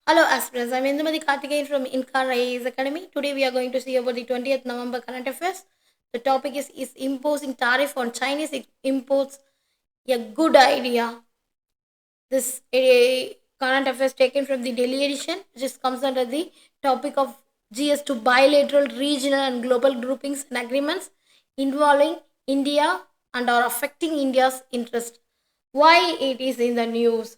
Hello, aspirants. I'm Indumati Karthikeyan from Incar IAS Academy. Today we are going to see about the 20th November current affairs. The topic is imposing tariff on Chinese imports a good idea? This current affairs taken from the Delhi edition, which comes under the topic of GS to bilateral, regional, and global groupings and agreements involving India and are affecting India's interest. Why it is in the news?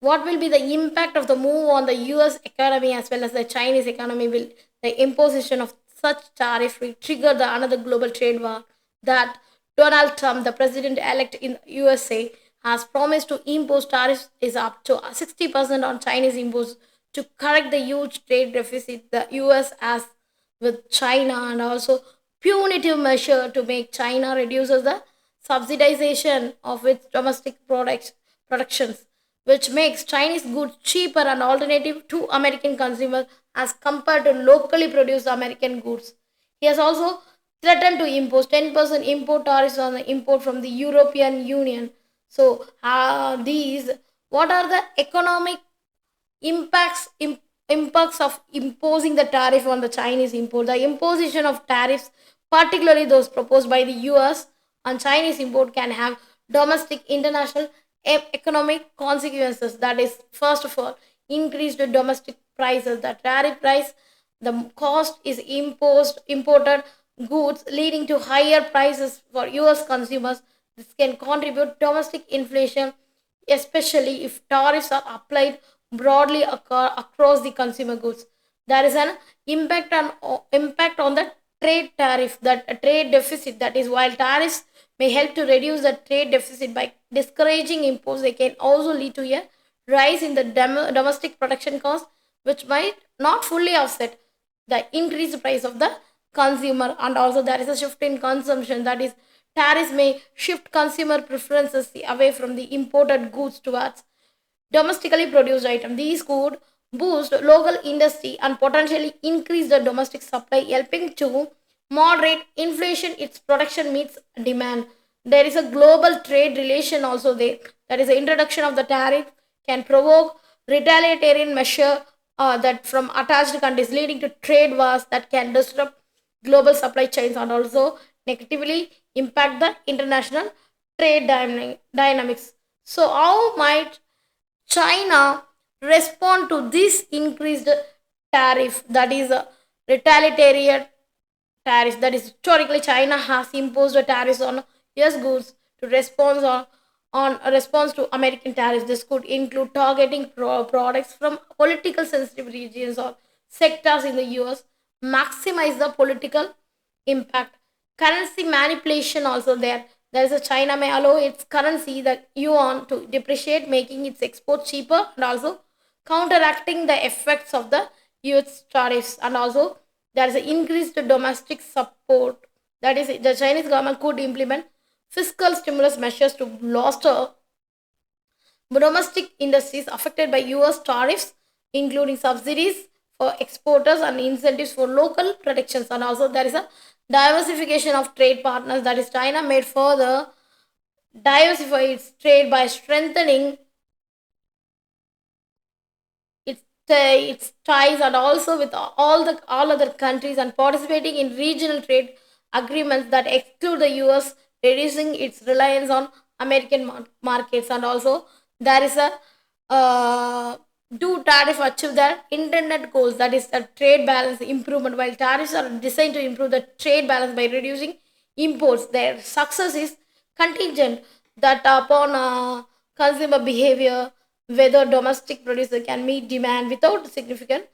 What will be the impact of the move on the US economy as well as the Chinese economy? Will the imposition of such tariff will trigger the another global trade war that Donald Trump, the president elect in the USA, has promised to impose tariffs is up to 60% on Chinese imports to correct the huge trade deficit the US has with China, and also punitive measure to make China reduces the subsidization of its domestic productions, which makes Chinese goods cheaper and alternative to American consumers as compared to locally produced American goods. He has also threatened to impose 10% import tariffs on the import from the European Union. So, these what are the economic impacts of imposing the tariff on the Chinese import? The imposition of tariffs, particularly those proposed by the US on Chinese import, can have domestic, international, economic consequences. That is, first of all, increased domestic prices. The tariff price, the cost is imported goods, leading to higher prices for US consumers. This can contribute domestic inflation, especially if tariffs are applied broadly across the consumer goods. There is an impact on the trade tariff, that a trade deficit. That is, while tariffs may help to reduce the trade deficit by discouraging imports, they can also lead to a rise in the domestic production cost, which might not fully offset the increased price of the consumer. And also there is a shift in consumption. That is, tariffs may shift consumer preferences away from the imported goods towards domestically produced items. These could boost local industry and potentially increase the domestic supply, helping to moderate inflation. Its production meets demand. There is a global trade relation also there. That is, the introduction of the tariff can provoke retaliatory measure that from attached countries, leading to trade wars that can disrupt global supply chains and also negatively impact the international trade dynamics. So, how might China respond to this increased tariff? That is a retaliatory tariff. That is, historically China has imposed a tariffs on US goods to respond on a response to American tariffs. This could include targeting products from political sensitive regions or sectors in the US, maximize the political impact. Currency manipulation also there. There is a China may allow its currency, the yuan, to depreciate, making its export cheaper and also counteracting the effects of the US tariffs. And also there is an increased domestic support. That is, the Chinese government could implement fiscal stimulus measures to bolster domestic industries affected by US tariffs, including subsidies for exporters and incentives for local productions. And also, there is a diversification of trade partners. That is, China made further diversify its trade by strengthening its ties and also with all other countries and participating in regional trade agreements that exclude the US, reducing its reliance on American markets. And also there is a do tariff achieve their intended goals, that is the trade balance improvement. While tariffs are designed to improve the trade balance by reducing imports, their success is contingent that upon consumer behavior, whether domestic producer can meet demand without significant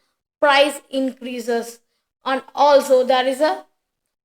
price increases. And also there is a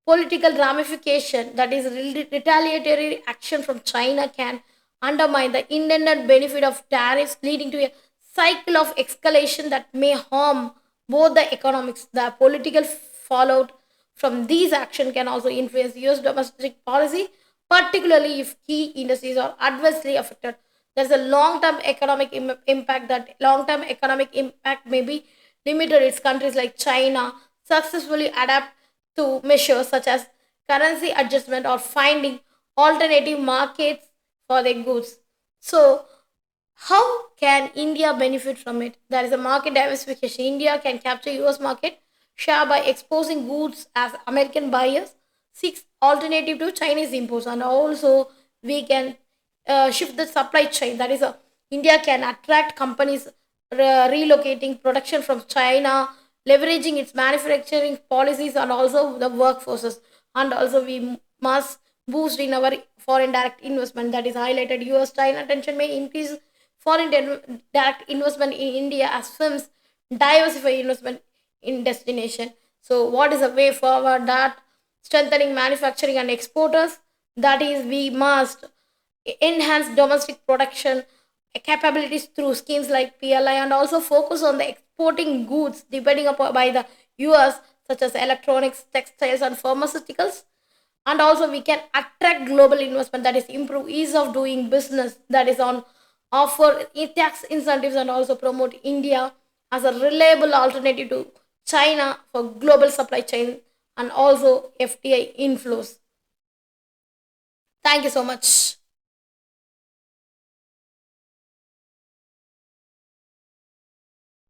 political ramification. That is, retaliatory action from China can undermine the intended benefit of tariffs, leading to a cycle of escalation that may harm both the economics. The political fallout from these actions can also influence US domestic policy, particularly if key industries are adversely affected. There's a long-term economic impact. That long-term economic impact may be limited. Its countries like China successfully adapt to measures such as currency adjustment or finding alternative markets for their goods. So, How can India benefit from it? There is a market diversification. India can capture US market share by exposing goods as American buyers seeks alternative to Chinese imports, and also we can shift the supply chain. That is, India can attract companies relocating production from China, leveraging its manufacturing policies and also the workforces. And also we must boost in our foreign direct investment. That is highlighted. US China tension may increase foreign direct investment in India as firms diversify investment in destination. So, what is the way forward? That strengthening manufacturing and exporters. That is, we must enhance domestic production capabilities through schemes like PLI, and also focus on the exporting goods depending upon by the US, such as electronics, textiles, and pharmaceuticals. And also we can attract global investment, that is improve ease of doing business, that is on offer tax incentives, and also promote India as a reliable alternative to China for global supply chain and also FDI inflows. Thank you so much.